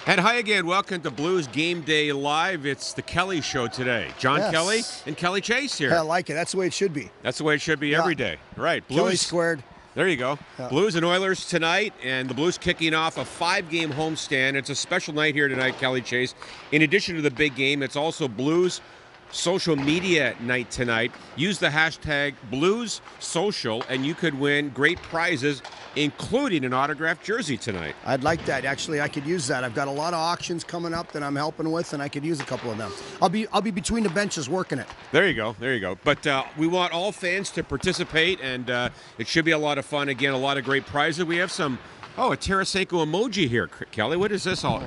And hi again. Welcome to Blues Game Day Live. It's the Kelly Show today. John Kelly and Kelly Chase here. I like it. That's the way it should be. That's the way it should be every day. Right. Blues Kelly squared. There you go. Yeah. Blues and Oilers tonight, and the Blues kicking off a 5-game homestand. It's a special night here tonight, Kelly Chase. In addition to the big game, it's also Blues social media night tonight. Use the hashtag BluesSocial, and you could win great prizes, including an autographed jersey tonight. I'd like that. Actually, I could use that. I've got a lot of auctions coming up that I'm helping with, and I could use a couple of them. I'll be between the benches working it. There you go. There you go. But we want all fans to participate, and it should be a lot of fun. Again, a lot of great prizes. We have some, a Tarasenko emoji here, Kelly. What is this all?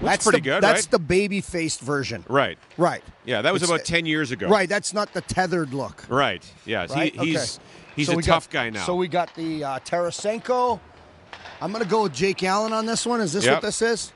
That's pretty good, That's the baby-faced version. Right. Right. Yeah, that was about 10 years ago. Right, that's not the tethered look. Right, yes. Right? He's a tough guy now. So we got the Tarasenko. I'm going to go with Jake Allen on this one. Is this what this is?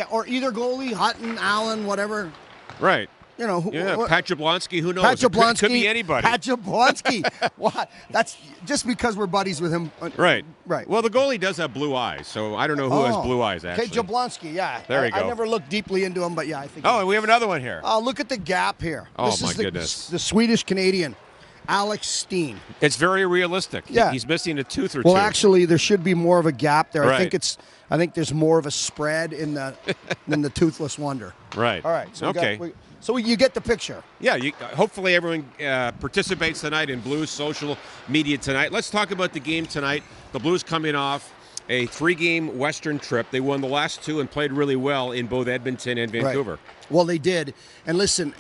Or either goalie, Hutton, Allen, whatever. Right. You know, Pat Jablonski, who knows? Pat Jablonski, could be anybody. Pat Jablonski. What? That's just because we're buddies with him. Right. Right. Well, the goalie does have blue eyes, so I don't know who has blue eyes, actually. Okay, Jablonski, yeah. There you go. I never looked deeply into him, but yeah, I think. Oh, and we have another one here. Oh, look at the gap here. Oh, my goodness. The Swedish-Canadian, Alex Steen. It's very realistic. Yeah. He's missing a tooth or two. Well, actually, there should be more of a gap there. Right. I think there's more of a spread in than the Toothless Wonder. Right. All right. So okay. So you get the picture. Yeah, hopefully everyone participates tonight in Blues social media tonight. Let's talk about the game tonight. The Blues coming off a 3-game Western trip. They won the last 2 and played really well in both Edmonton and Vancouver. Right. Well, they did. And listen,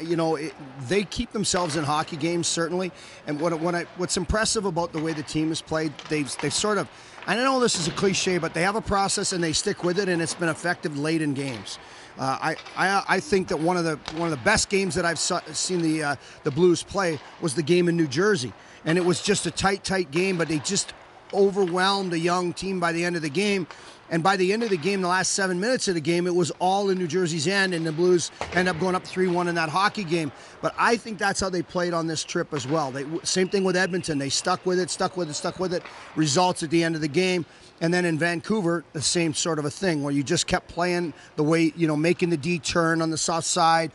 they keep themselves in hockey games, certainly. And what's impressive about the way the team has played, they've sort of, I know this is a cliche, but they have a process and they stick with it, and it's been effective late in games. I think that one of the best games that I've seen the Blues play was the game in New Jersey, and it was just a tight game, but they just overwhelmed a young team by the end of the game. And by the end of the game, the last 7 minutes of the game, it was all in New Jersey's end, and the Blues end up going up 3-1 in that hockey game. But I think that's how they played on this trip as well. Same thing with Edmonton. They stuck with it. Results at the end of the game. And then in Vancouver, the same sort of a thing where you just kept playing the way, making the D turn on the soft side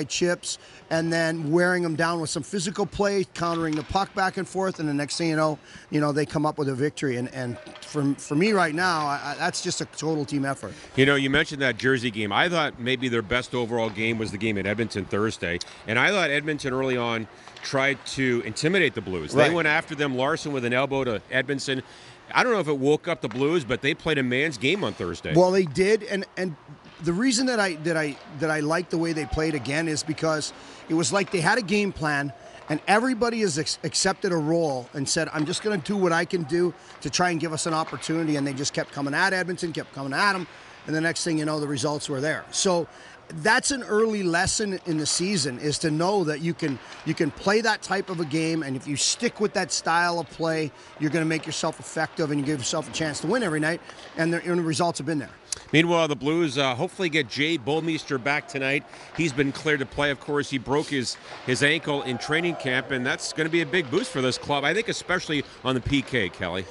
chips, and then wearing them down with some physical play, countering the puck back and forth, and the next thing you know, they come up with a victory. And for me right now, that's just a total team effort. You mentioned that Jersey game. I thought maybe their best overall game was the game at Edmonton Thursday, and I thought Edmonton early on tried to intimidate the Blues. Right. They went after them. Larson with an elbow to Edmondson. I don't know if it woke up the Blues, but they played a man's game on Thursday. Well, they did, and the reason that I like the way they played again is because it was like they had a game plan, and everybody has accepted a role and said, I'm just going to do what I can do to try and give us an opportunity, and they just kept coming at Edmonton, kept coming at them, and the next thing you know, the results were there. So that's an early lesson in the season, is to know that you can play that type of a game, and if you stick with that style of play, you're going to make yourself effective and you give yourself a chance to win every night, and the results have been there. Meanwhile, the Blues hopefully get Jay Bolmeister back tonight. He's been cleared to play. Of course, he broke his ankle in training camp, and that's going to be a big boost for this club, I think, especially on the PK, Kelly.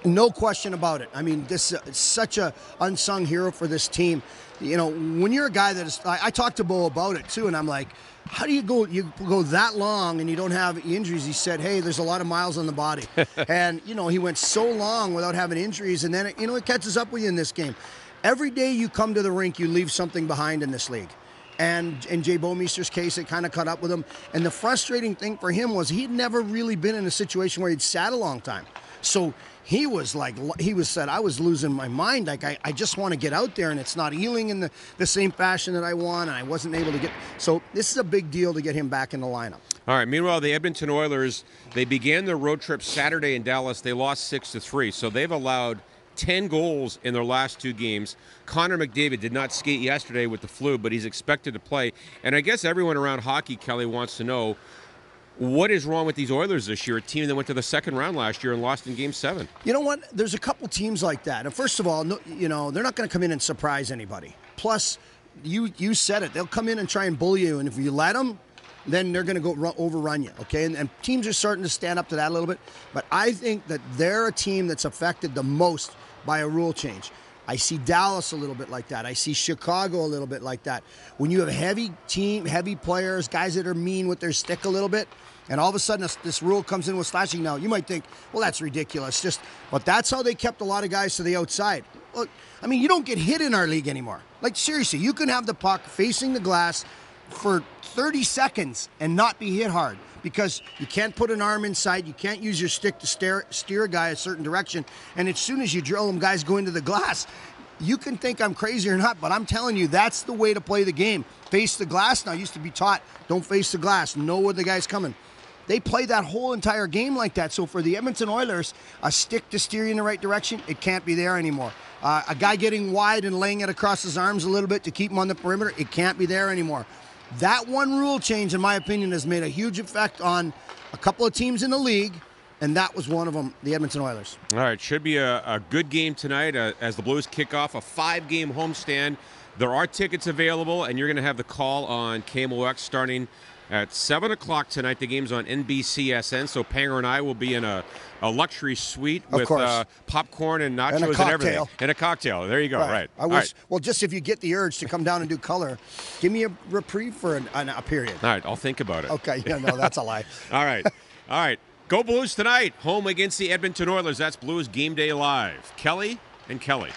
No question about it. I mean, this is such a unsung hero for this team. When you're a guy that is, I talked to Bo about it too, and I'm like, how do you go that long and you don't have injuries? He said, hey, there's a lot of miles on the body. And, he went so long without having injuries, and then, it catches up with you in this game. Every day you come to the rink, you leave something behind in this league. And in Jay Bolmeister's case, it kind of caught up with him. And the frustrating thing for him was he'd never really been in a situation where he'd sat a long time. So he said, I was losing my mind. Like, I just want to get out there, and it's not healing in the same fashion that I want, and I wasn't able to get. So this is a big deal to get him back in the lineup. All right. Meanwhile, the Edmonton Oilers, they began their road trip Saturday in Dallas. They lost 6-3. So they've allowed 10 goals in their last 2 games. Connor McDavid did not skate yesterday with the flu, but he's expected to play. And I guess everyone around hockey, Kelly, wants to know, what is wrong with these Oilers this year, a team that went to the second round last year and lost in Game 7? You know what? There's a couple teams like that. And first of all, they're not going to come in and surprise anybody. Plus, you said it. They'll come in and try and bully you, and if you let them, then they're going to go overrun you, okay? And teams are starting to stand up to that a little bit. But I think that they're a team that's affected the most by a rule change. I see Dallas a little bit like that. I see Chicago a little bit like that. When you have a heavy team, heavy players, guys that are mean with their stick a little bit, and all of a sudden this rule comes in with slashing now, you might think, well, that's ridiculous. But that's how they kept a lot of guys to the outside. Look, I mean, you don't get hit in our league anymore. Like, seriously, you can have the puck facing the glass for 30 seconds and not be hit hard because you can't put an arm inside, you can't use your stick to steer a guy a certain direction, and as soon as you drill them, guys go into the glass. You can think I'm crazy or not, but I'm telling you, that's the way to play the game. Face the glass. Now, used to be taught, don't face the glass, know where the guy's coming. They play that whole entire game like that. So for the Edmonton Oilers, a stick to steer you in the right direction, it can't be there anymore. A guy getting wide and laying it across his arms a little bit to keep him on the perimeter, it can't be there anymore. That one rule change, in my opinion, has made a huge effect on a couple of teams in the league, and that was one of them, the Edmonton Oilers. All right, should be a good game tonight as the Blues kick off a 5-game homestand. There are tickets available, and you're going to have the call on KMOX starting at 7 o'clock tonight. The game's on NBCSN, so Panger and I will be in a luxury suite with popcorn and nachos and everything. And a cocktail. There you go, right. Well, just if you get the urge to come down and do color, give me a reprieve for a period. All right, I'll think about it. Okay, yeah, no, that's a lie. All right. Go Blues tonight, home against the Edmonton Oilers. That's Blues Game Day Live. Kelly and Kelly.